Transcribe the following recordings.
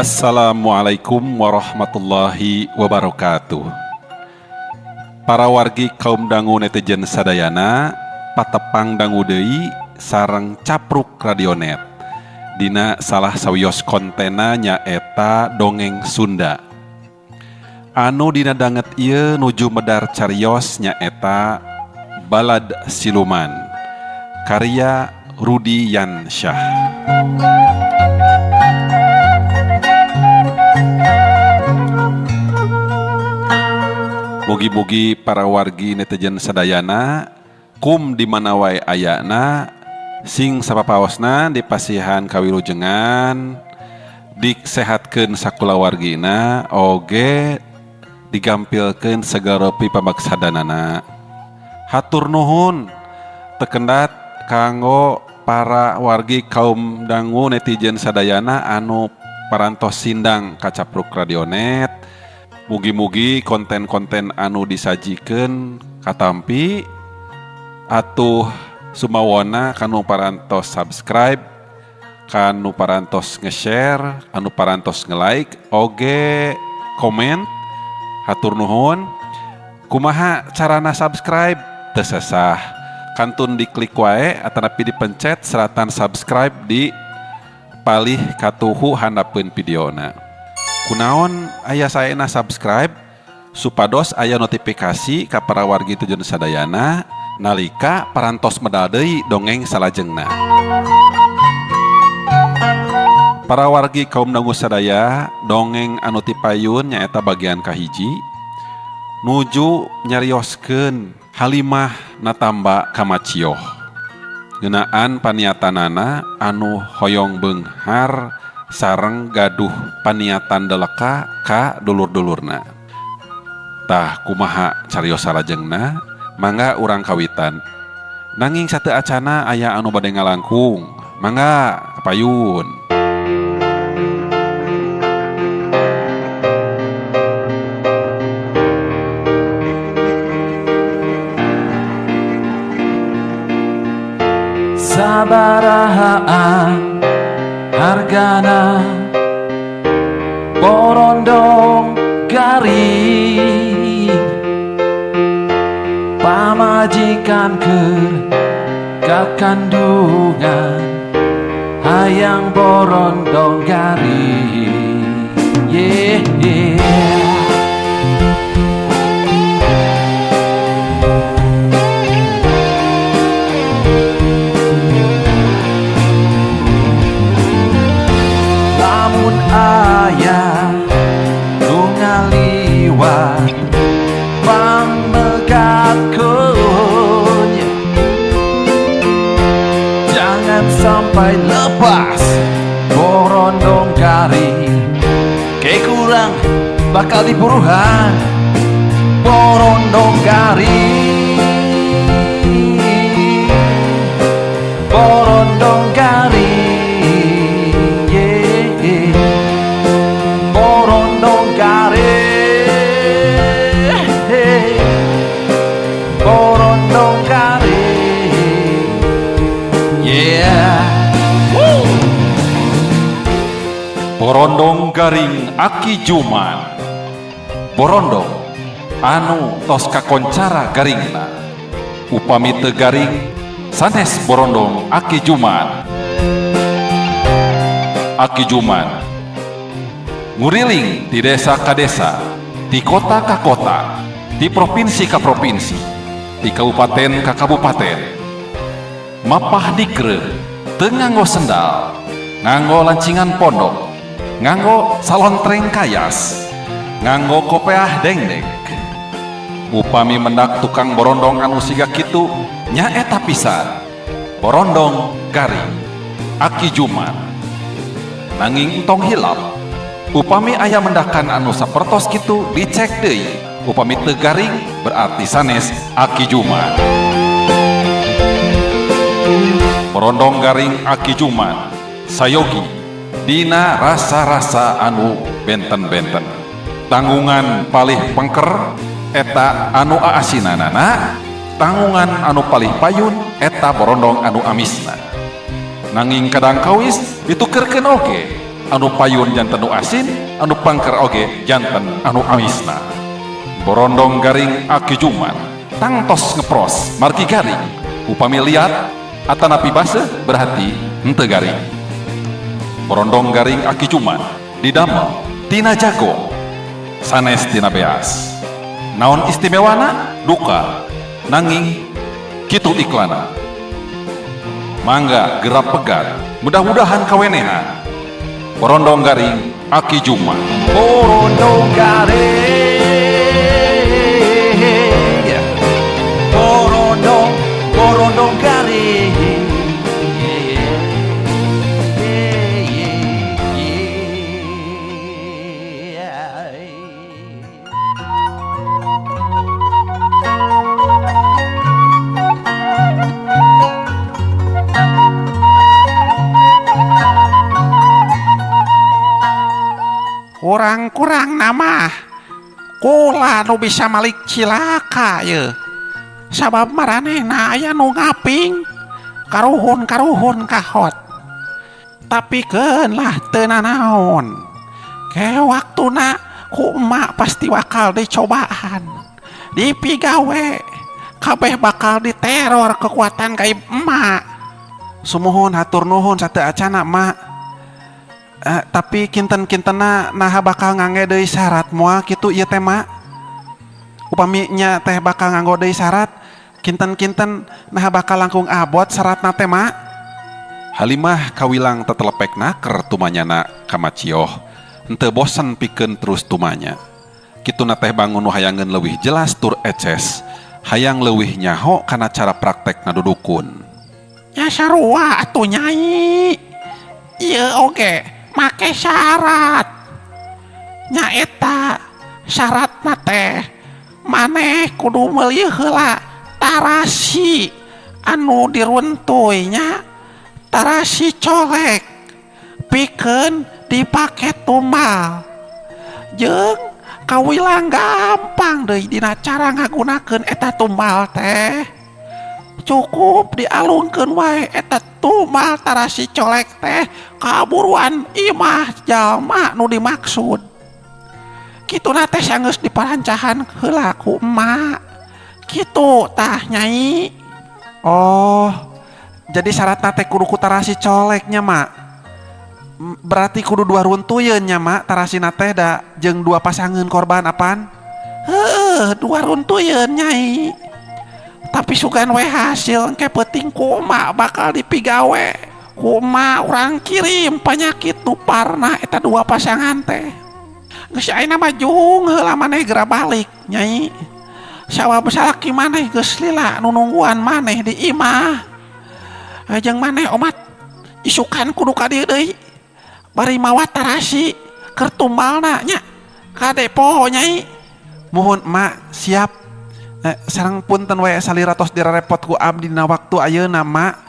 Assalamualaikum warahmatullahi wabarakatuh. Para wargi kaum dangu netizen sadayana, patepang dangu deui sareng Capruk Radionet. Dina salah sawios kontena nyaeta dongeng Sunda. Anu dina danget ieu nuju medar carios nyaeta Balad Siluman, karya Rudi Yansyah. Mugi-mugi para wargi netizen sadayana kum di mana wae ayana sing sapapaosna dipasihan kawilujengan disehatkeun sakula wargina oge digampilkeun segarapi pamagsadanana. Hatur nuhun tekendat kanggo para wargi kaum dangu netizen sadayana anu parantos sindang ka Capruk Radionet. Mugi-mugi konten-konten anu disajikeun katampi atuh sumawona kanu parantos subscribe, kanu parantos nge-share, anu parantos nge-like, oge komen. Hatur nuhun. Kumaha carana subscribe? Teu sesah. Kantun diklik wae atanapi dipencet seratan subscribe di palih katuhu handapeun videona. Kunaon aya saena subscribe supados aya notifikasi ka para wargi tujuan sadayana nalika parantos medal deui dongeng salajengna. Para wargi kaum dangu sadaya, dongeng anu tipayun nyaeta bagian kahiji nuju nyarioskeun Halimah natamba kamacioh ngeunaan paniatanana anu hoyong beunghar sareng gaduh paniatan deleka ka dulur-dulurna. Tah kumaha carios salajengna mangga urang kawitan. Nanging sateu acana aya anu bade ngalangkung. Mangga kapayun. Sabaraha hargana borondong garing pamajikan keur kakandungan hayang borondong garing ayah nungaliwat pangmegatkeun jangan sampai lepas borondong garing kayak kurang bakal diburuhan borondong garing borondong garing Borondong garing Aki Juman. Borondong anu tos kakoncara garingna upami teu garing sanes borondong Aki Juman. Aki Juman nguriling di desa ka desa, di kota ka kota, di provinsi ka provinsi, di kabupaten ka kabupaten. Mapah dikreuh teu nganggo sendal, nganggo lancingan pondok, nganggo salontreng kayas, nganggo kopeah dengdek. Upami mendak tukang borondong anu siga kitu nyaeta pisan borondong garing Aki Juman. Nanging entong hilap upami aya mendakan anu sapertos kitu dicek deui upami teu garing berarti sanes Aki Juman. Borondong garing Aki Juman sayogi dina rasa-rasa anu benten-benten. Tanggungan palih pengker eta anu aasinanana, tanggungan anu palih payun eta borondong anu amisna. Nanging kadang kawis ditukerkeun oge anu payun janten nu asin, anu pangker oge janten anu amisna. Borondong garing Aki Jumat tangtos ngepros margi garing, upami liat atanapi baseuh berarti henteu garing. Borondong garing Aki Jumat didamel tina jago sanes tina beas. Naon istimewana? Duka nanging kitu iklana. Mangga gerap pegat, mudah-mudahan kawenehan. Borondong garing Aki Jumat. Borondong garing, borondong garing. Kurang-kurang nama kula nu bisa malik cilaka ye sabab maranehna aya nu ngaping karuhun kahot tapi keun lah teu nanaon ke waktuna ku emak pasti bakal dicobaan dipigawe kabeh bakal diteror kekuatan gaib emak. Sumuhun hatur nuhun sateu acana emak. Tapi kinten-kintena naha bakal ngangge deui syarat moal kitu ieu teh mak. Upami nya teh bakal nganggo deui syarat, kinten-kinten naha bakal langkung abot syaratna teh mak. Halimah kawilang tetelepekna ker tumanyana ka Macioh, henteu bosen pikeun terus tumanya. Kituna teh bangun nu hayangeun leuwih jelas tur eces, hayang leuwih nyaho kana cara praktekna dudukun. Ya sarua atuh nyai. Ieu oge make syarat nyaeta syaratna teh maneh kudu meulih heula tarasi anu diruntuy nya tarasi colek pikeun dipake tumbal jeung kawilang gampang deui dina cara ngagunakeun eta tumbal teh cukup dialungkeun wae eta tumbal tarasi colek teh kaburuan imah jalma nu dimaksud. Kituna teh sanggeus diparancahan heula ku emak. Kitu tah nyai. Oh, jadi syaratna teh kudu ku tarasi coleknya mak. Berarti kudu dua runtuyeun nya mak tarasina teh da jeung dua pasangeun korban apaan? Heuh, dua runtuyeun nyai. Tapi sugan we hasil engke peuting kumaha bakal dipigawe kumaha urang kirim penyakit nu parna eta dua pasangan teh geus ayeuna mah jung heula maneh geura balik nyai sawab salaki maneh geus lila nu nungguan maneh di imah jeung maneh omat isukan kudu ka dieu deui bari mawa tarasi keur tumbalna nya ka depo nyai. Muhun mak siap. Sareng punten we saliratos dirarepot ku abdi dina waktu ayeuna mak.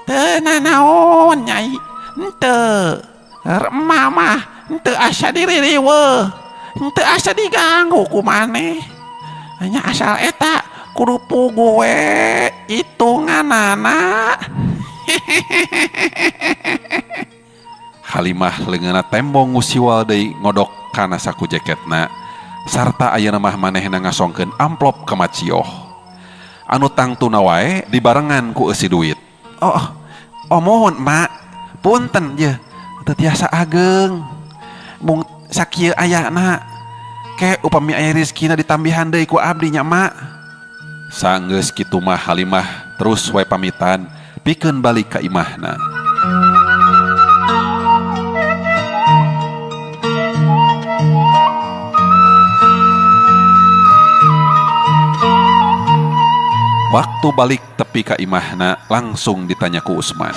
Teu nanaon nyai henteu remah mah henteu asa diririweuh henteu asa diganggu ku maneh hanya asal eta kudu pugu we itunganana. Halimah leungeunna tembong ngusiwal deui ngodok kana saku jaketna sarta ayeuna mah manehna ngasongkeun amplop ka Macioh. Anu tangtuna wae dibarengan ku eusi duit. Oh mohon mak, punten ye, teu tiasa ageng. Mung sakieu ayana, ke upami aya rezekina ditambihan deui ku abdi nya mak. Sanggeus kitu mah Halimah terus wae pamitan pikeun balik ka imahna. Waktu balik tepi ka imahna langsung ditanya ku Usman.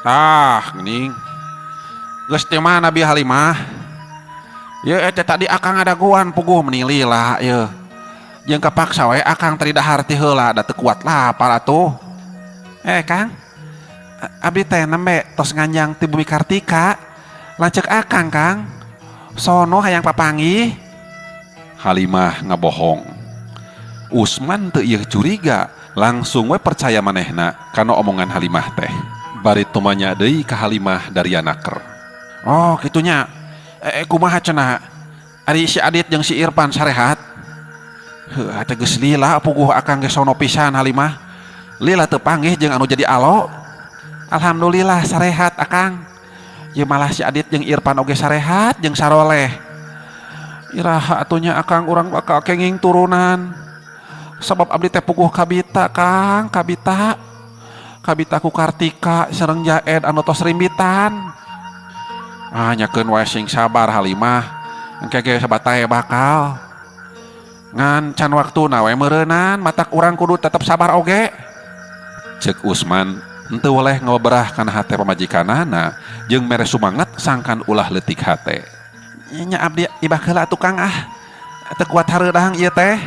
Geuning. Geus ti mana Bi Halimah? Ye eta tadi akang adaguan puguh menili lah ye. Jeung kapaksa we akang tadi dahar ti heula da teu kuat lapar atuh. Kang. Abdi teh nembe tos nganjang ti Bumi Kartika. Lanceuk akang Kang. Sono hayang papanggih. Halimah ngabohong. Usman teu ieu curiga, langsung we percaya manehna kana omongan Halimah teh. Bari tumanya deui ka Halimah dari anaker. Oh gitunya. Kumaha cenah ari si Adit jeung si Irfan sarehat. Heuh teh geus lila puguh akang ge sono pisan Halimah. Lila teu panggih jeung anu jadi alo. Alhamdulillah sarehat akang. Ye malah si Adit jeung Irfan oge sarehat jeung saroleh. Iraha atunya akang urang bakal kenging turunan. Sabab abdi teh puguh kabita Kang, kabita. Kabita ku Kartika sareng Jaed anu tos rimbitan. Ah nyakeun wae sing sabar Halimah. Engke ge sabatae bakal. Ngan can waktuna we meureunnan matak urang kudu tetep sabar oge. Ceuk Usman henteu oleh ngobrah kana hate pamajikanana jeung mere sumanget sangkan ulah leutik hate. Nya abdi ibah heula tukang teu kuat hareudahang ieu teh.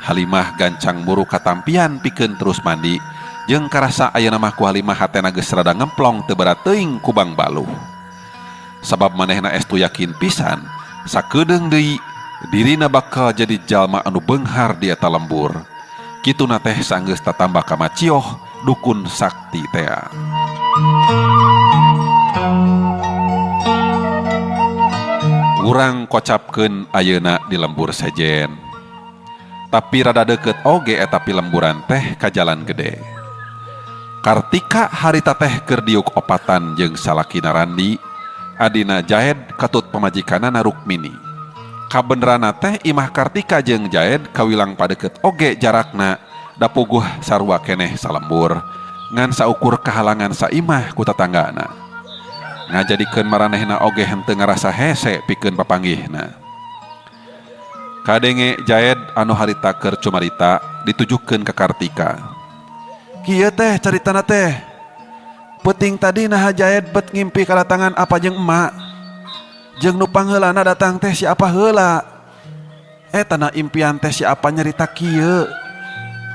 Halimah gancang buru katampian pikeun terus mandi jeung karasa ayeuna mah ku Halimah hatena geus rada ngemplong teu berat teuing ku Bang Baluh. Sabab manehna estu yakin pisan sakedeung deui dirina bakal jadi jalma anu beunghar di eta lembur. Kituna teh sanggeus tatambah ka macioh dukun sakti teh. Urang kocapkeun ayeuna di lembur sejen. Tapi rada deket oge eta lemburan teh ka jalan gede. Kartika harita teh keur diuk opatan jeung salakina Randi, adina Jaed katut pamajikanana Rukmini. Kabenerana teh imah Kartika jeung Jaed kawilang padeket oge jarakna da puguh sarua keneh salembur ngan saukur kahalangan saimah ku tatanggana. Ngajadikeun maranehna oge henteu ngarasa hese pikeun papanggihna. Kadenge Jaed anu harita keur cumarita ditujukeun ka Kartika. Kieu teh caritana teh. Peuting tadi nah Jaed bet ngimpi kadatangan apa jeung emak. Jeung nu pangheulana datang teh si apa heula. Eta na impian teh si apa nyarita kieu.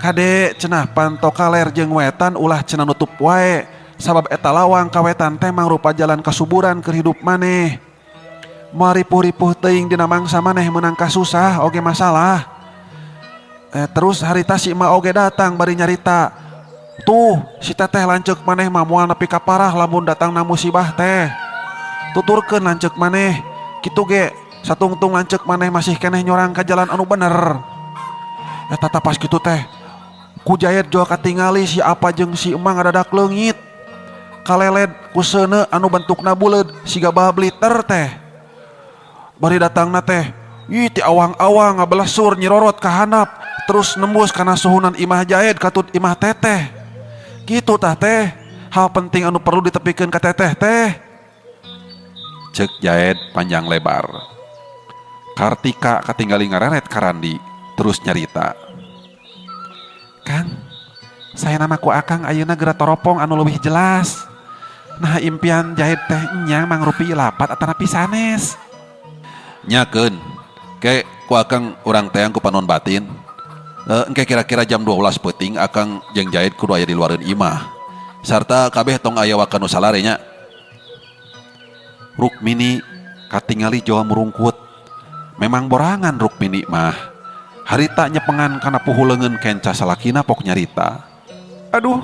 Kade cenah pantokaler jeung wetan ulah cenah nutup wae. Sabab eta lawang kawetan teh mangrupa jalan kasuburan keur hidup maneh. Moal ripuh-ripuh teuing dina mangsa maneh meunang kasusah oge masalah. Terus harita si emak oge datang bari nyarita. Tuh si teteh lanceuk maneh mah moal nepi ka parah lamun datangna musibah teh. Tuturkeun lanceuk maneh. Kitu ge satungtung lanceuk maneh masih keneh nyorang ka jalan anu bener. Eta pas kitu teh ku Jaed jol katingali si apa jeung si emang ngadadak leungit. Kaleled ku seuneu anu bentukna buleud siga babliter teh. Bari datangna teh, ti awang-awang ngabelesur nyirorot ka handap terus nembus kana suhunan imah Jaed katut imah teteh. Kitu tah teh, hal penting anu perlu ditepikeun ka teteh teh. Ceuk Jaed panjang lebar. Kartika katinggali ngarenet ka Randi terus nyarita. Kang, saya nama ku akang ayeuna geura toropong anu leuwih jelas. Nah impian Jaed teh nya mangrupi lapat atanapi sanes. Nyakeun, ke ku akang urang teh ku panon batin. Engke kira-kira jam 12 peuting akang jeung Jaed kudu aya di luareun imah. Sarta kabeh tong aya wakan nu salare nya. Rukmini katingali jauh merungkut. Memang borangan Rukmini mah. Harita nyepengan kana puhuleungeun kenca salakina pok nyarita. Aduh,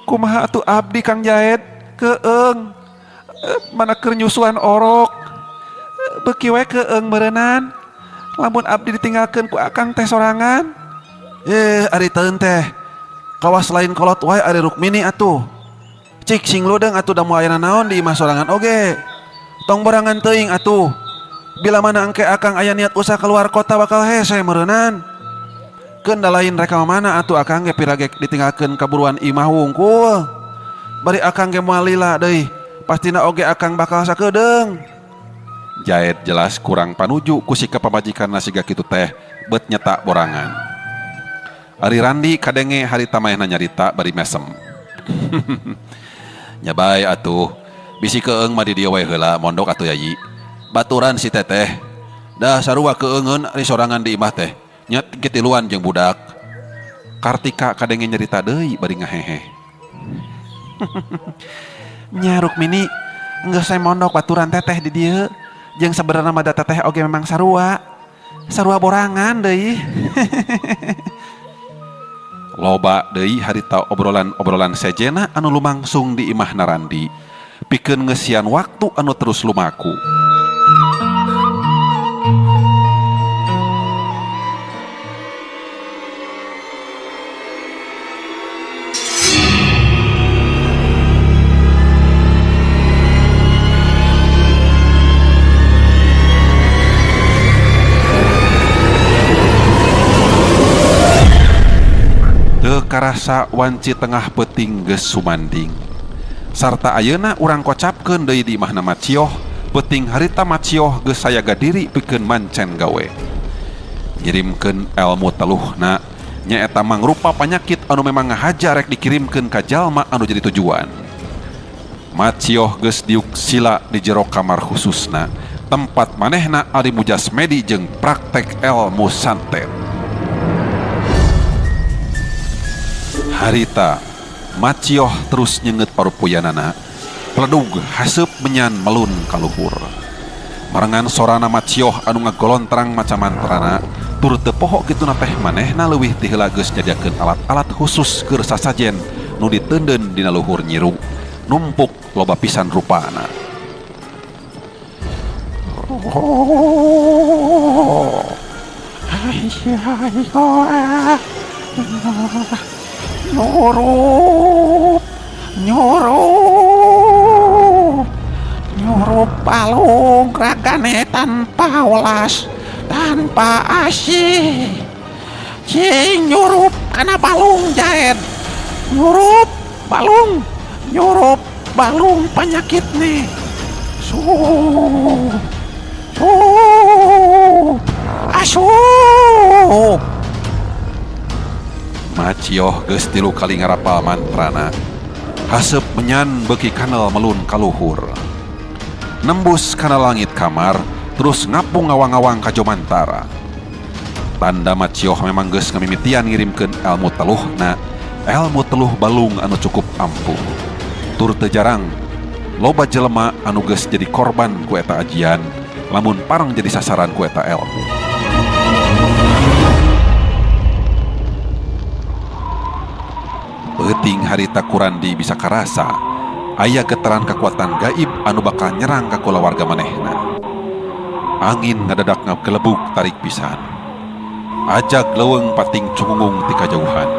kumaha atuh abdi Kang Jaed? Keeng mana keur nyusuan orok. Beuki we keeng meureunnan. Lamun abdi ditinggalkeun ku akang teh sorangan. Ari teun teh. Kawas lain kolot wae ari Rukmini atuh. Cik sing ludeung atuh da moal aya naon di imah sorangan oge. Tong borangan teuing atuh. Bila mana engke akang aya niat usah keluar kota bakal hese meureunnan. Keun da lain reka mana atuh akang ge pirage ditinggalkeun kaburuan imah wungkul. Bari akang ge moal lila deui, pastina oge akang bakal sakedeung. Jaed jelas kurang panuju ku sikap pamajikanna siga kitu teh, beut nyeta borangan. Ari Randi kadenge harita maehna nyarita bari mesem. Nya bae atuh, bisi keeng mah di dieu wae heula mondok atuh yayi. Baturan si teteh. Da sarua keungeun ari sorangan di imah teh. Nya gitiluan jeung budak. Kartika kadenge nyarita deui bari ngahehe. Nya Rukmini geus saya mondok baturan teteh di dieu jeung sabenerna mah da teteh oge memang sarua borangan deui. Loba deui harita obrolan-obrolan sejena anu lumangsung di imah Narandi. pikeun ngesian waktu anu terus lumaku. Karasa wanci tengah peting geus sumanding. Sarta ayeuna urang kocapkeun deui di imahna Macioh, peting harita Macioh geus sayaga diri pikeun mancen gawe. Ngirimkeun elmu teluhna nyaeta mangrupa panyakit anu memang ngahaja rek dikirimkeun ka jalma anu jadi tujuan. Macioh geus diuk sila di jero kamar khususna, tempat manehna ari mujasmedi jeung praktek elmu santet. Harita Macioh terus nyenget parupuyanana, pledug haseup menyan melun kaluhur. Marangan sorana Macioh anu ngagolontrang maca mantrana, tur teu poho kituna teh manehna leuwih ti heula geus nyadiakeun alat-alat khusus keur sasajen nu diteundeun dina luhur nyiru, numpuk loba pisan rupana. Nyurup balung ragane tanpa welas, tanpa asih. Cing nyurup kana balung jaed, nyurup balung penyakit nih. Asup. Macioh geus 3 kali ngarapal mantrana, haseup menyan beuki kanal melun kaluhur. Nembus kana langit kamar, terus ngapung ngawang-ngawang ka Jomantara. Tanda Macioh memang geus ngamimitian ngirimkeun elmu teluhna, elmu teluh balung anu cukup ampuh. Tur teu jarang loba jelema anu geus jadi korban ku eta ajian, lamun pareng jadi sasaran ku eta elmu. Peuting harita Kurandi bisa karasa aya getaran kekuatan gaib anu bakal nyerang ka kulawarga manehna. Angin ngadadak ngagelebuk tarik pisan, ajag leuweung pating cungungung ti kajauhan.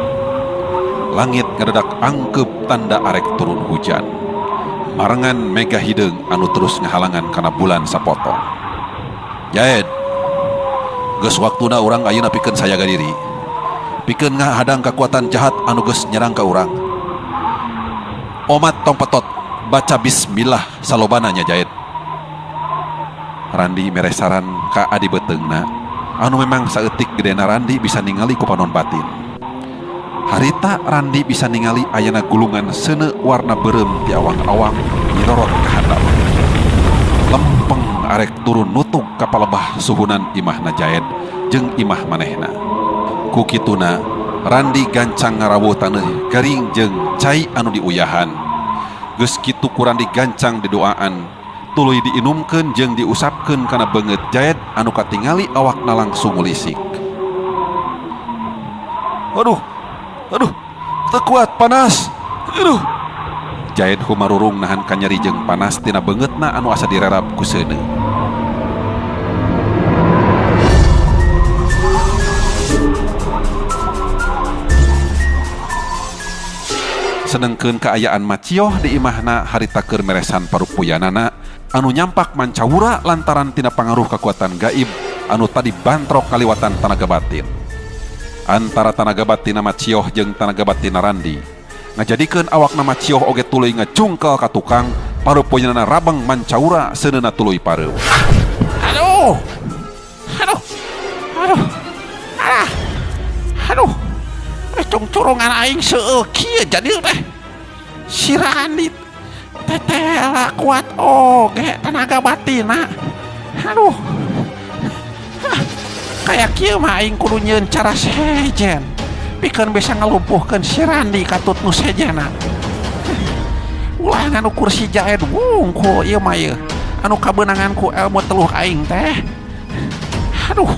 Langit ngadadak angkeup tanda arek turun hujan. Marengan mega hideung anu terus ngahalangan kana bulan sapotong. Jaed, geus waktuna urang ayeuna pikeun sayaga diri, pikeun ngahadang kekuatan jahat anu geus nyerang ka urang. Omat tong petot, baca bismillah salobana nya Jaed. Randi meresaran ka adi beteungna, anu memang saeutik gedena Randi bisa ningali ku panon batin. Harita Randi bisa ningali ayana gulungan seuneu warna beureum ti awang-awang nyirorot ka handap. Lempeng arek turun nutug ka palebah suhunan imahna Jaed jeung imah manehna. Ku kituna Randi gancang ngarawuh taneuh garing jeung cai anu diuyahan. Geus kitu ku Randi gancang didoaan, tuluy diinumkeun jeung diusapkeun kana beungeut Jaed anu katingali awakna langsung ngulisik. Aduh, teu kuat, panas. Aduh. Jaed humarurung nahan kanyeri jeung panas tina beungeutna anu asa direrab ku seuneu. Senengkeun kaayaan Macioh di imahna harita keur meresan parupuyanana anu nyampak mancawura lantaran tina pangaruh kekuatan gaib anu tadi bantrok kaliwatan tanaga batin. Antara tanaga batin Macioh jeung tanaga batin Randi ngajadikeun awakna Macioh oge tuluy ngacungkel ka tukang, parupuyanana rabeng mancawura seuneuna tuluy pareuh. Aduh, curungan aing seueuh kieu jadi teh. Si Randi tetela kuat oge tenaga batina. Aduh, kayak kieu mah aing kudu nyieun cara sejen pikeun bisa ngalumpuhkeun si Randi katut nu sejena. Ulah nganu kursi Jaed wungkul ieu mah ieu anu kabeunangan ku elmu teluh aing teh. Aduh,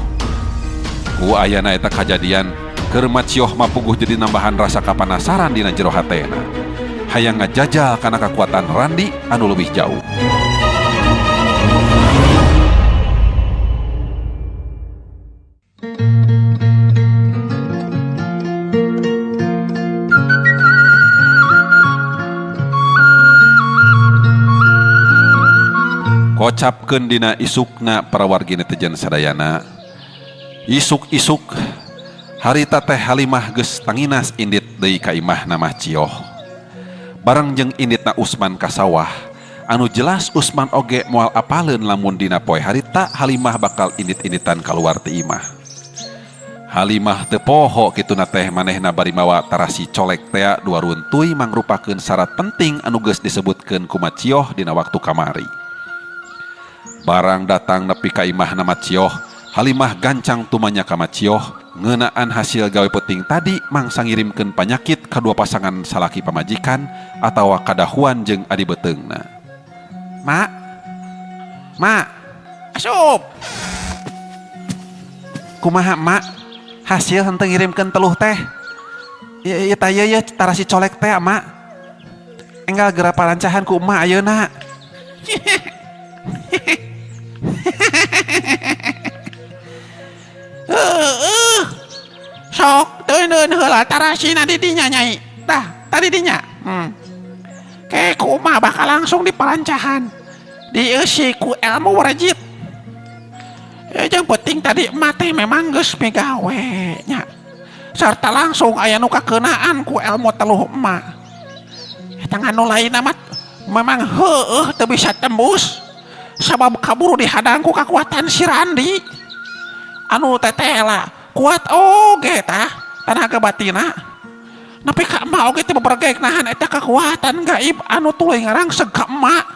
Ku ayana eta kajadian keur Macioh mah puguh jadi nambahan rasa kapanasaran dina jero hatena. hayang ngajajal karena kekuatan Randi anu lebih jauh. Kocapkeun dina isukna para wargi netizen sadayana. Isuk-isuk harita teh Halimah geus tanginas indit deui ka imahna Mah Cioh. Bareng jeung inditna Usman ka sawah, anu jelas Usman oge moal apaleun lamun dina poe harita Halimah bakal indit-inditan kaluar ti imah. Halimah teu poho kituna teh manehna bari mawa tarasi colek tea dua runtuy mangrupakeun syarat penting anu geus disebutkeun ku Mah Cioh dina waktu kamari. Barang datang nepi ka imahna Mah Cioh, Halimah gancang tumanya ka Mah Cioh, ngeunaan hasil gawe peuting tadi mangsa ngirimkeun panyakit kadua pasangan salaki pamajikan atawa kadahuan jeung adi beteungna. Mak, Asup. kumaha mak? Hasil henteu ngirimkeun teluh teh. Ieu tah ieu tarasi colek teh mak. Enggal geura parancahan ku emak ayeuna. Sok teuneun heula tarasina di dinya nyai. Tah, tadi dinya. Ke kumaha bakal langsung diparancahan. Dieusi ku ilmu warajit. Yang penting tadi mate memang geus migawe nya. Sarta langsung aya nu kakeunaan ku ilmu teluh emak. Eta nganu lainna mah memang heueuh teu bisa tembus. Sabab kaburu dihadang ku kakuatan si Randi. Anu tetela kuat oge tah tenaga batina. Napi ka emak oge teu bebergeek nahan eta kekuatan gaib anu tuluy ngarangseg ka emak.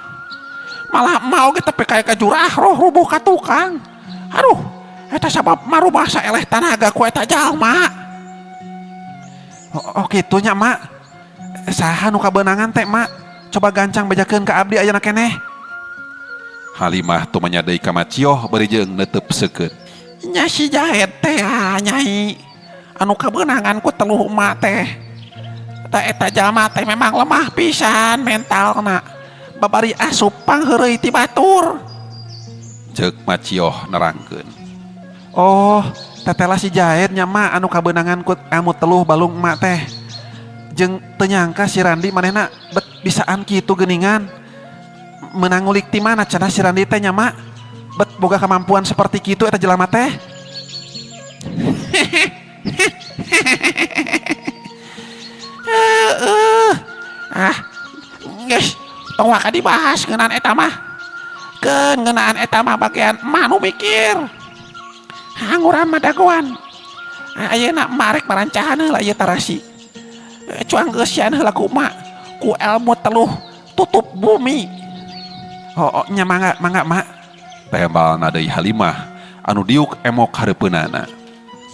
Malah emak oge teu kaya ka jurah roh rubuh ka tukang. Aduh, eta sabab marubah saeleh tanaga ku eta jalma. Oh kitu nya mak. Saha nu kabeunangan teh mak? Coba gancang bejakeun ka abdi ayeuna keneh. Halimah tumanya deui ka Mah Cioh bari jeung neuteub seukeut. Nya si Jahed teh nyai anu kabeunangan ku teluh emak teh. Eta jalma teh memang lemah pisan mentalna. Babari asup pangheureuy ti batur. Ceuk Mah Cioh nerangkeun. Oh, tetela si Jahed nya mak anu kabeunangan ku ilmu teluh balung emak teh. Jeung teu nyangka si Randi manehna bet bisaan kitu geuningan. Meunang ngulik ti mana cenah si Randi teh nya mak? Bet boga kemampuan seperti kitu eta jelema teh. Geus tong waka dibahas ngeunaan eta mah. Keun ngeunaan eta mah bagian emak nu mikir. Hanguran mah dagoan. Ayeuna marek marancahan heula ieu tarasi. Cuang geusieun heula ku emak ku ilmu teluh tutup bumi. Oh nya mangga mak. Tembalna deui Halimah anu diuk emok hareupeunana.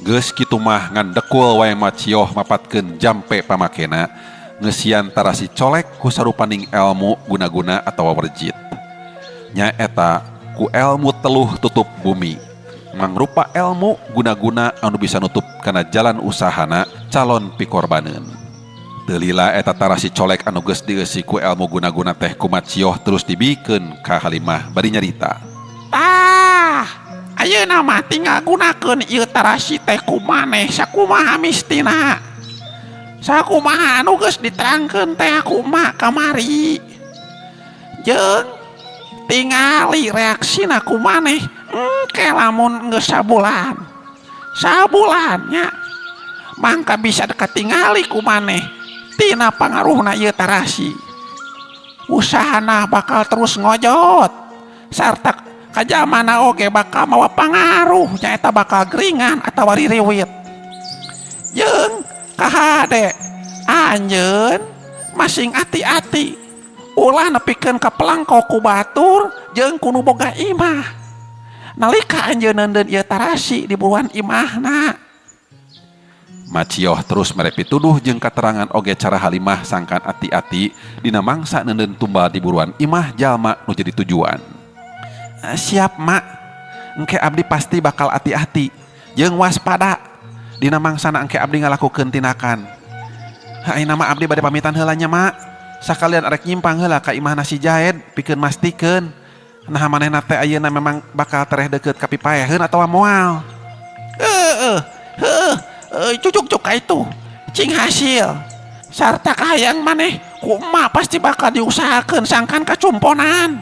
Geus kitu mah ngan dekul wae Mah Cioh mapatkeun jampe pamakena ngeusian tarasi colek ku sarupaning ilmu guna-guna atawa warjit. Nya eta ku ilmu teluh tutup bumi. Mangrupa ilmu guna-guna anu bisa nutup kana jalan usahana calon pikorbaneun. Teu lila eta tarasi colek anu geus dieusi ku ilmu guna-guna teh ku Mah Cioh terus dibikeun ka Halimah bari nyarita. Ayeuna mah tinggal gunakeun ieu tarasi teh kumaneh sakumaha mistina. Sakumaha anu geus diterangkeun teh ku emak kamari. Jeung tingali reaksina kumaneh engke lamun geus sabulan. Sabulannya mangka bisa katingali kumaneh tina pangaruhna ieu tarasi. Usahana bakal terus ngojot sarta kajamana oge bakal mawa pangaruh nyaeta bakal geringan atawa ririwit. Jeung kahade anjeun masing ati-ati ulah nepikeun ka pelangko ku batur jeung kudu boga imah. Nalika anjeun neundeun ieu tarasi di buruan imahna. Mah Cioh terus mere pituduh jeung katerangan oge cara Halimah sangkan ati-ati dina mangsa neundeun tumbal di buruan imah jalma nu jadi tujuan. Siap mak, engke abdi pasti bakal hati-hati jeung waspada dina mangsana engke abdi ngalakukeun tinakan. Ayeuna mah abdi bade pamitan heula nya mak. Sakalian arek nyimpang heula ka imahna si Jaed pikeun mastikeun nah manehna teh ayeuna memang bakal tereh deukeut ka pipaeheun atawa moal. Cucuk ka itu cing hasil sarta kahayang maneh ku emak pasti bakal diusahakeun sangkan kacumponan.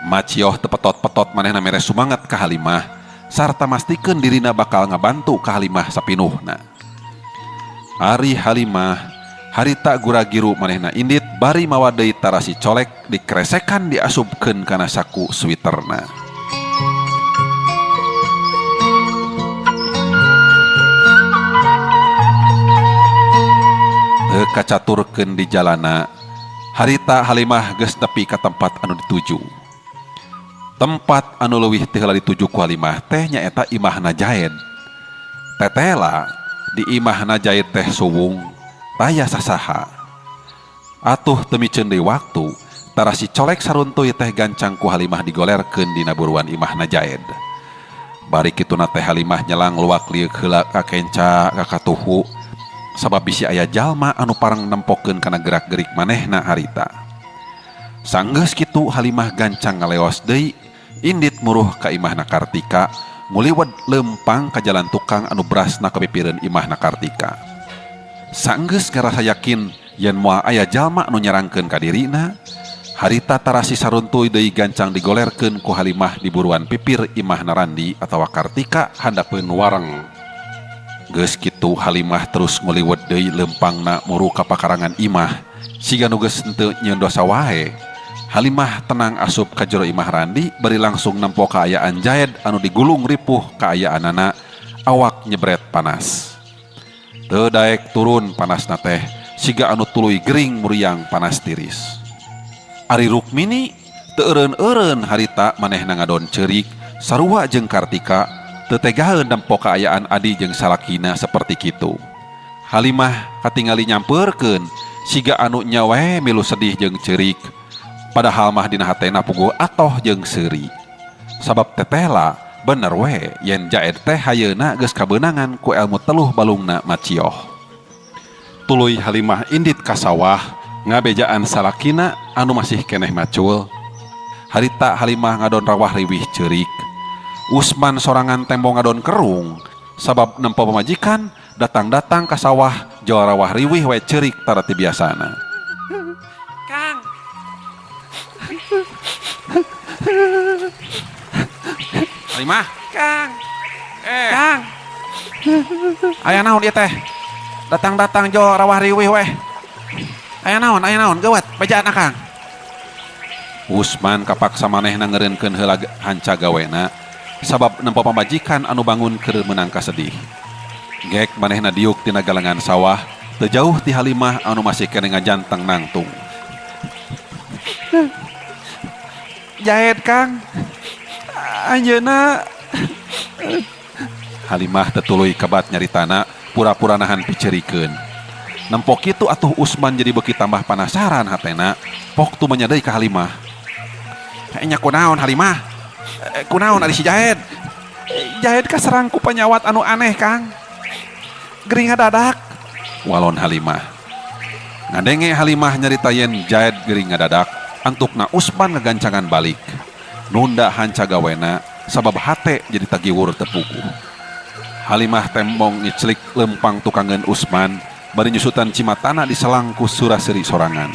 Macioh tepetot-petot manehna mere sumanget ka Halimah sarta mastikeun dirina bakal ngabantu ka Halimah sapinuhna. Ari Halimah harita gura-giru manehna indit bari mawa deui tarasi colek dikresekan diasupkeun kana saku switerna. Teu kacaturkeun di jalana harita Halimah geus nepi ka tempat anu dituju. Tempat anu leuwih teu heula dituju ku Halimah teh nyaeta imahna Jaed. Tetela di imahna Jaed teh suwung taya sasaha. Atuh teu miceun deui waktu tarasi colek saruntuy teh gancang ku Halimah digolerkeun dina buruan imahna Jaed. Bari kituna teh Halimah nyelang luak liuk heula ka kenca ka katuhu sabab bisi aya jalma anu parang nempokeun kana gerak-gerik manehna harita. Sanggeus kitu Halimah gancang ngaleos deui indit muruh ka imahna Kartika nguliwed lempang ka jalan tukang anu berasna kapipireun imahna Kartika. Sanggeus ngarasa yakin yen moal aya jalma anu nyerangkeun ka dirina, harita tarasi saruntuy deui gancang digolerkeun ku Halimah di buruan pipir imahna Randi atawa Kartika handapeun wareng. Geus kitu Halimah terus nguliwed deui lempangna muruh ka pakarangan imah, siga nu geus henteu nyieun dosa wae. Halimah tenang asup ka jero imah Randi bari langsung nempo kaayaan Jaed anu digulung ripuh kaayaanana awak nyebret panas. Teu daek turun panasna teh siga anu tuluy gering muriang panas tiris. Ari Rukmini teu eureun-eureun harita manehna ngadon ceurik sarua jeung Kartika teu tegaheun nempo kaayaan adi jeung salakina saperti kitu. Halimah katingali nyampeurkeun siga anu nya wae milu sedih jeung ceurik. Padahal mah dina hatena puguh atoh jeung seuri. Sabab tetela bener we yen Jaed teh hayeuna geus kabeunangan ku elmu teluh balungna Macioh. Tuluy Halimah indit ka sawah ngabejaan salakina anu masih keneh macul. Harita Halimah ngadon rawah riwih ceurik. Usman sorangan tembo ngadon kerung sabab nempo pamajikan datang-datang ka sawah jual rawah riwih we ceurik tarati biasana. Kang Halimah, Kang Kang aya naon ieu teh datang-datang jo rawah riwih weh aya naon geuwat bejaan Kang. Usman kapaksa manehna ngeureunkeun heula hanca gawena sabab nempo pamajikan anu bangun keur meunang kasedih. Gek manehna diuk tina galengan sawah teu jauh ti Halimah anu masih keneh ngajanteng nangtung. Jaed Kang anjeunna. Halimah tetuluy kabat nyaritana pura-pura nahan picerikeun. Nempo kitu atuh Usman jadi beuki tambah panasaran hatena pok tu menyadai ka Halimah. Nya kunaon Halimah? Kunaon ari si Jaed? Jaed kaserang ku penyawat anu aneh Kang. Gering ngadadak. Walon Halimah. Ngadenge Halimah nyarita yen Jaed gering ngadadak, antukna Usman ngegancangan balik. Nunda hanca gawena sabab hate jadi tagiwur tepuku. Halimah tembong ngiclik lempang tukangan Usman bari nyusutan cimatana diselangku suraseri sorangan.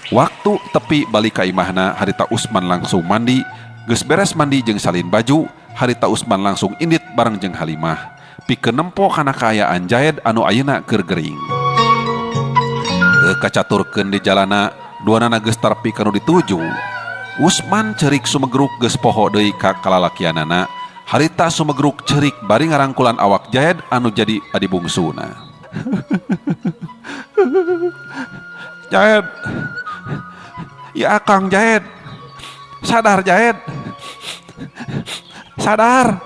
Waktu tepi balik ka imahna harita Usman langsung mandi, geus beres mandi jeung salin baju, harita Usman langsung indit bareng jeung Halimah pikeun nempo kana kaayaan Jaed anu ayeuna keur gering. Teu kacaturkeun di jalana duanana geus tarpi kanu dituju. Usman cerik sumegruk geus poho deui ka kalalakianana, harita sumegruk cerik bari ngarangkulan awak Jaed anu jadi adi bungsuna. Jaed, ya Kang Jaed, sadar Jaed, sadar.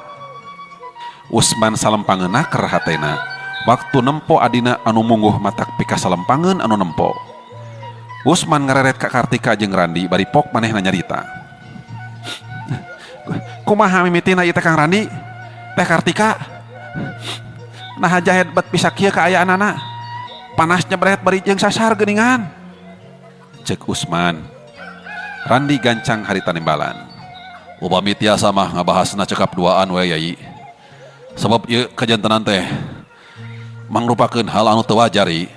Usman salempangeunna keur hatena, waktu nempo adina anu mungguh matak pika salempangeun anu nempo. Usman ngareret ka Kartika jeung Randi bari pok manehna nyarita. Kumaha mimitina ieu teh Kang Randi? Teh Kartika. Nah Jaed bet bisa kieu kaayaanana. Panasnya berat bari jeung sasar geuningan. cek Usman. Randi gancang harita nimbalan. Upami tiasa mah ngabahasna cekap duaan we yai. Sebab ieu kajantenan teh mangrupakeun hal anu teu wajar ieu.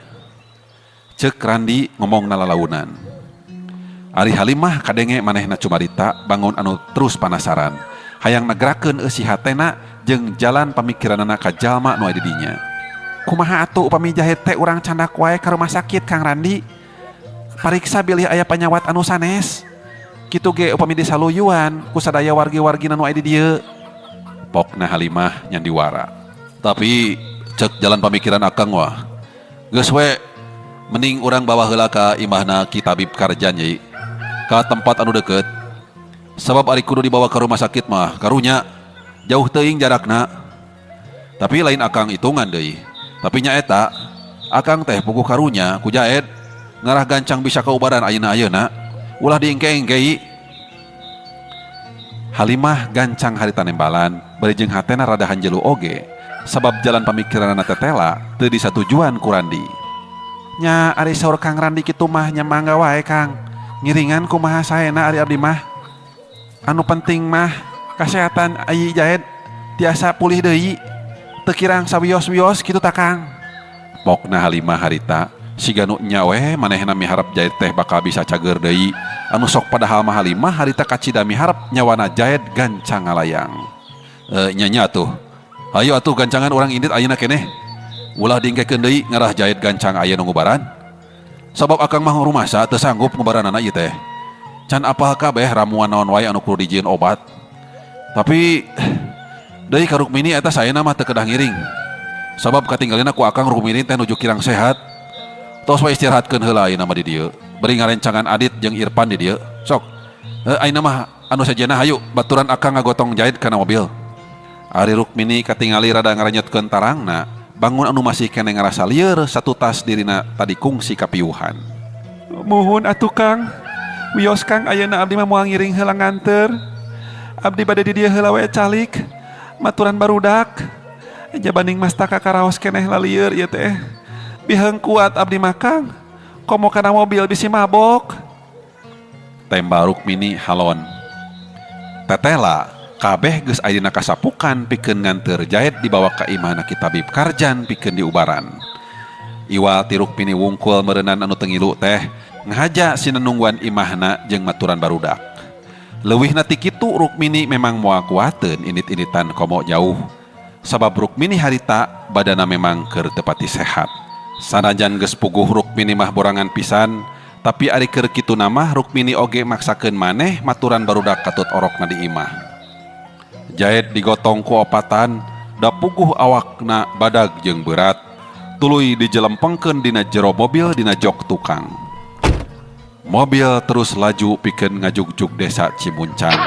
Cek Randi ngomong nalalaunan. Ari Halimah kadenge manehna cumarita bangun anu terus panasaran. Hayang nagrakeun eusi hatena jeung jalan pamikiranna ka jalma nu aya di dinya. Kumaha atuh upami jahit teh urang candak wae ka rumah sakit Kang Randi. Pariksa bilih aya panyawat anu sanes. Kitu ge upami disaluyuan ku sadaya wargi-wargina nu aya di dieu. Pokna Halimah nyandiwara. Tapi cek jalan pamikiran akang wah. Geus we mending urang bawa heula ka imahna Ki Tabib Karjan yai. Ka tempat anu deukeut. Sebab ari kudu dibawa ke rumah sakit mah karunya jauh teuing jarakna. Tapi lain akang hitungan deui. Tapi nya eta akang teh puguh karunya ku jaed ngarah gancang bisa kaubaran ayeuna-ayeuna. Ulah diengke-engkei. Halimah gancang harita nembalan bari jeung hatena rada hanjelu oge sabab jalan pamikiranna tetela teu disatujuan ku Randi. Nya ari saur Kang Randi kitu mah nya mangga wae Kang. Ngiringan kumaha saena ari abdi mah. Anu penting mah kasehatan ayi jaed tiasa pulih deui. Teu kirang sawios-wios kitu ta Kang. Pokna Halimah harita siga nu nya we manehna miharep jaed teh bakal bisa cager deui. Anu sok padahal mah Halimah harita kacida miharep nyawana jaed gancang ngalayang. Nya tuh. Hayu atuh gancangan urang indit ayeuna keneh. Ulah diengkekeun deui ngarah jaed gancang aya nu ngubaran. Sabab akang mah rumasa teu sanggup ngubaranana ieu teh. Can apal kabeh ramuan naon wae anu kudu dijieun obat. Tapi deui ka Rukmini eta saena mah teu kedah ngiring. Sabab katinggalina ku akang Rukmini teh nuju kirang sehat. Tos we istirahatkeun heula ayeuna mah di dieu. Beri ngarencangan Adit jeung Irfan di dieu. Sok. Ayeuna mah anu sejenna hayu baturan akang ngagotong jaid kana mobil. Ari Rukmini katingali rada ngaranjutkeun tarangna, bangun anu masih keneh ngarasa lieur satu tas dirina tadi kungsi kapiuhan. Muhun atuh Kang. Wios Kang ayeuna abdi mah moal ngiring heula nganter. Abdi bade di dieu heula we calik. Maturan barudak. Jabanding mastaka karaos keneh lalieur ieu teh. Biheung kuat abdi mah Kang. Komo kana mobil bisi mabok. Tembak Rukmini halon. Tetela kabeh geus aya dina kasapukan pikeun nganteur jaed dibawa ka imahna Ki Tabib Karjan pikeun diubaran. Iwal ti Rukmini wungkul meureunnan anu tengilu teh ngahaja sinenungguan imahna jeung maturan barudak. Leuwihna ti kitu Rukmini memang moal kuateun init-initan komo jauh. Sabab Rukmini harita badana memang keur teu pati sehat. Sanajan geus puguh Rukmini mah borangan pisan, tapi ari keur kitu namah Rukmini oge maksakeun maneh maturan barudak katut orokna di imah. Jaed digotong ku opatan, da puguh awakna badag jeung berat, tuluy dijelempengkeun dina jero mobil dina jok tukang. Mobil terus laju pikeun ngajugjug desa Cimuncang,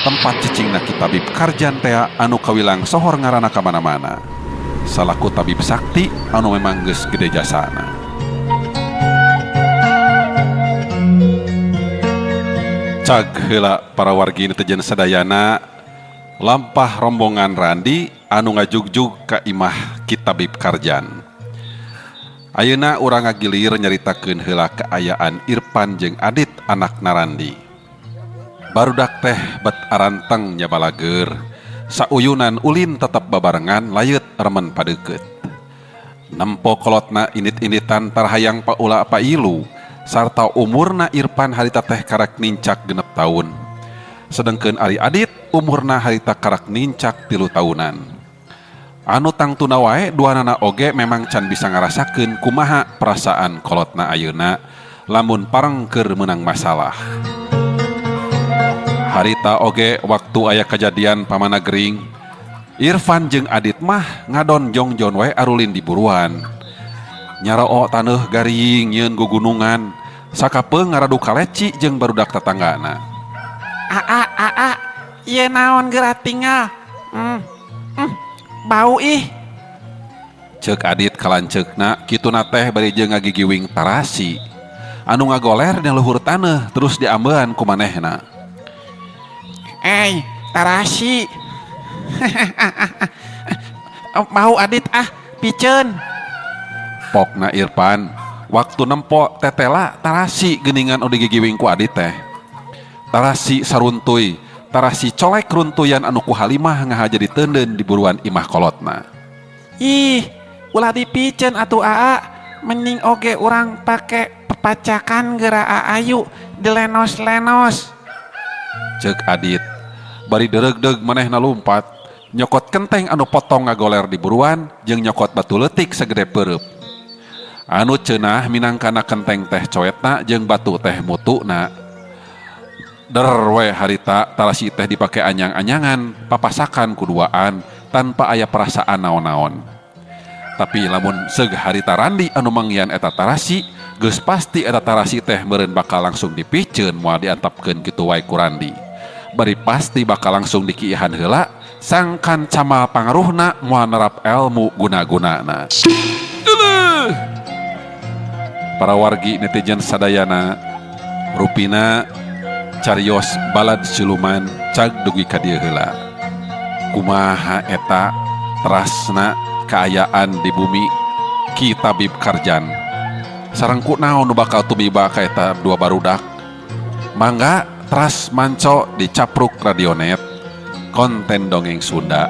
tempat cicingna Ki Tabib Karjan tea anu kawilang sohor ngaranna ka mana-mana. Salaku tabib sakti anu memang geus gede jasana. Cag heula para wargi netejen sadayana lampah rombongan Randi anu ngajugjug ka imah Ki Tabib Karjan. Ayeuna urang ngagilir nyaritakeun heula kaayaan Irfan jeung Adit anakna Randi. Barudak teh bet aranteng nya balager. Sauyunan ulin tetap babarengan layut remen padeukeut. Nempo kolotna init-initan tarhayang paula pailu sarta umurna Irfan harita teh karak nincak 6 tahun. Sedengkeun ari Adit umurna harita karak nincak 3 tahunan. Anu tangtuna wae duanana oge memang can bisa ngarasakeun kumaha perasaan kolotna ayeuna lamun pareng keur meunang masalah. Harita oge waktu aya kejadian pamana gering, Irfan jeung Adit mah ngadon jongjon wae arulin di buruan. Nyaroo taneuh garing nyeun gugunungan, sakapeung ngaradu kaleci jeung barudak tetanggana. Ieu naon geura tinggal? Bau ih. Ceuk Adit kalanceukna kituna teh bari jeung ngagigiwing tarasi. Anu ngagoler dina luhur taneuh terus diambean ku manehna. Tarasi. Bau Adit piceun. Pokna Irfan, waktu nempo tetela tarasi geningan odi gigiwing ku adi teh. Tarasi saruntuy, tarasi colek runtuyan anu ku Halimah ngahaja diteunden di buruan imah kolotna. Ih, ulah dipicen atuh aa, mending oge urang pake pepacakan geura aayu dilenos-lenos. Ceuk Adit, bari dereug-deug manehna lumpat, nyokot kenteng anu potong ngagoler di buruan jeung nyokot batu leutik sagede peureub. Anu ceunah minangkana kenteng teh coetna jeung batu teh mutuna. Der we harita tarasi teh dipake anyang-anyangan, papasakan kuduaan tanpa aya perasaan naon-naon. Tapi lamun seug harita randi anu manggian eta tarasi, geus pasti eta tarasi teh meureun bakal langsung dipiceun moal diantapkeun kitu wae ku randi. Bari pasti bakal langsung dikiihan heula sangkan camal pangaruhna moal nerap ilmu guna-gunana. Para wargi netizen sadayana, rupina carios balad siluman cag dugi ka dieu heula. Kumaha eta terasna kaayaan di bumi Ki Tabib Karjan. Sareng kunaon nu bakal tumiba ka eta dua barudak? Mangga teras manco di Capruk Radionet konten dongeng Sunda.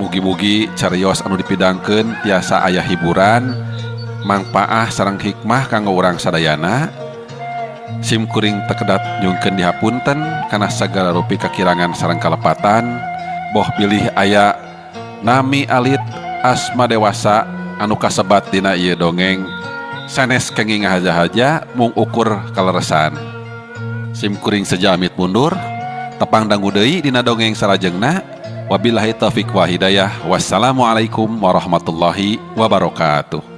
Mugi-mugi carios anu dipidangkeun tiasa aya hiburan, mangpaah sareng hikmah kanggo urang sadayana. Sim kuring tekedat nyungkeun dihapunten kana sagala rupi kakirangan sareng kalepatan. Boh bilih aya nami alit asma dewasa anu kasebat dina ieu dongeng sanes kenging ngahaja-haja mung ukur kaleresan. Sim kuring sejamit mundur, tepang dangu deui dina dongeng salajengna. Wabillahi taufiq wa hidayah. Wassalamualaikum warahmatullahi wabarakatuh.